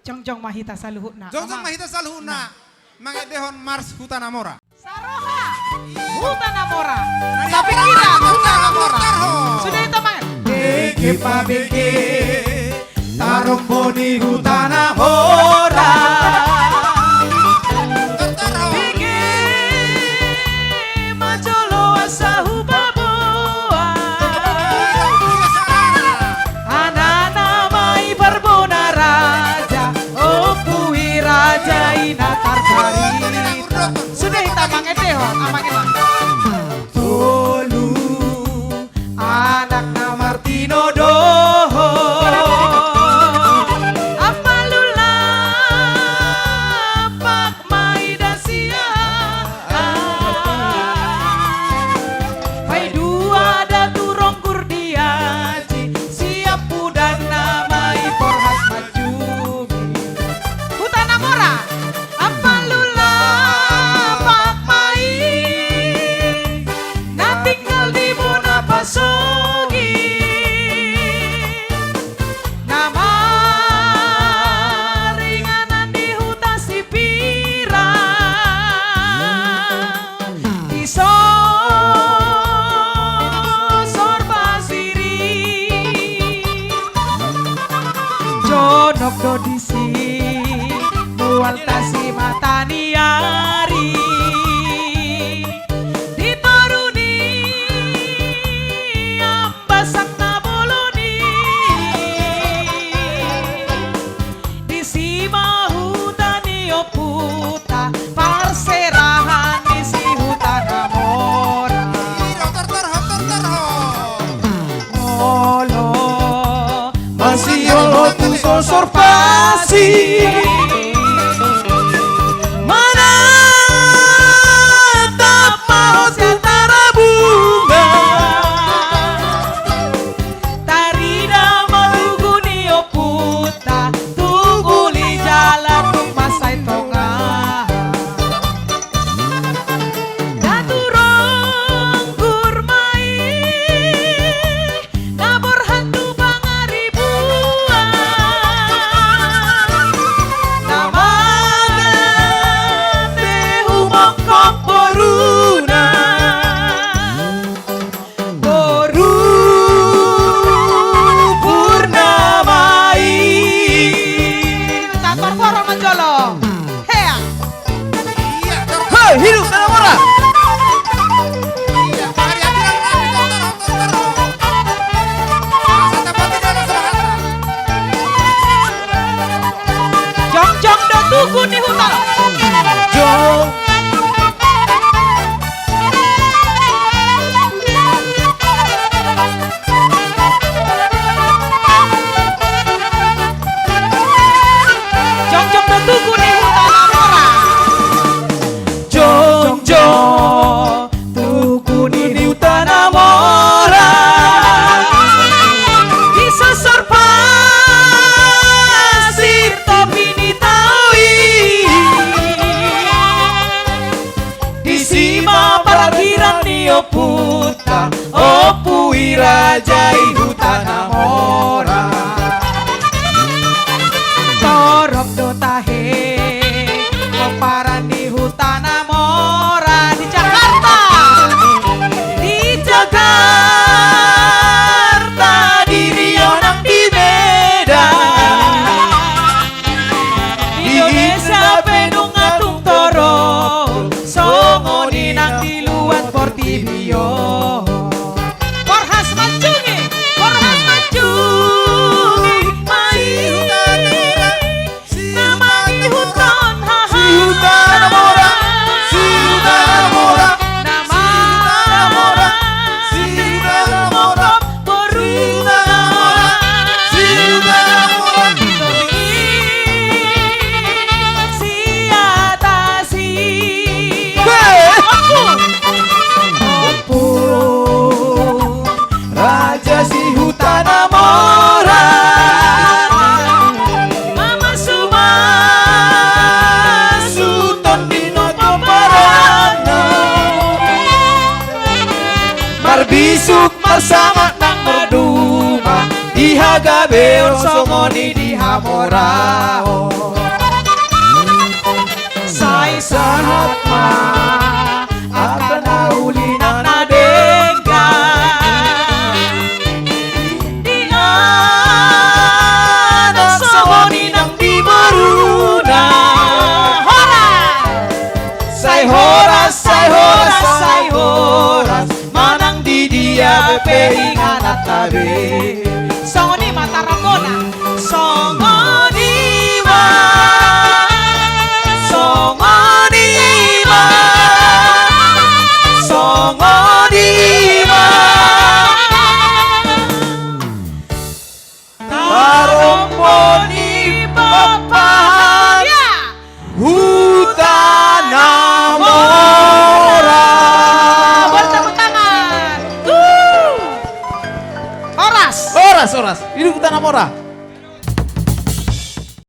Jongjong mahita saluhuna. Jongjong mahita saluhuna. Mangedehon Mars Hutanamora. Saroha Hutanamora. Nari Sapikiran Hutanamora. Hutanamora. Sudah itu man. Beke pa beke, taromboni Hutanamora. Beke majolo asahu baboa. Anana mai berbona raja, opui raja inatar carita. Sudah kita mangedeho, amangedeho. Tolu anak na Martino Doho. Apalula pak mai dasia. Pai dua ada turong kurdiaji, siap pudan namai porhas majumi. Hutanamora, apalula pak mai, na tinggal di Mona Pasogi. Nama ringanan di huta Sipira, di sosor basiri, jonok dodisi, mual tasi mataniari, ditoruni ambasak naboloni, di sima hutani oputa, parserahan di si Hutanamora. Olo Masih yolo tu sosor pasi. Mana tak mau antara bunga. tarida maluguni oputa, tuguli jalan tung masai tonga. Daturong gurmai, nabor hantu bangaribuan. Namaga tehumok kok boruna. Boru purnamai. Takor porong menjolo. Hea. Hei, hidup Hutanamora. Jongjong do tugu ni hutan. Jong Jongjong do tugu ni Hutanamora. Jongjong tuku ni Hutanamora. Di sosor pasir tapi nitawi. Di sima parkiran ni oputa, opui rajai Hutanamora. Torok do tahe, komparan di Hutanamora di Jakarta. Di Jakarta, di Rio nang di Medan. Di Indonesia penung ngatung toro, songo di nang di luar Portibio. Porhas Macungi, Porhas Macungi, mai namai hutan, haha. Hutanamora, si Hutanamora, Nama si Hutanamora, Boruna, si Hutanamora. si atasi. Opu, Raja si Hutanamora. Mama Suma, Suton Binoto Parana. Marbisuk bersama nang berduma. Dihaga beon songoni dihaga. mora Say sahat ma akan nauli ng nadengga Dianak sahoni ng di maruna say horas say horas Say horas Manang di dia peringan at tabi Sahoni mata Ramona Sahoni ma Sahoni ma Sahoni ma Tarong mo ni Papahaya hutan na mora Buat tepuk tangan Horas Oras, ini hutan na mora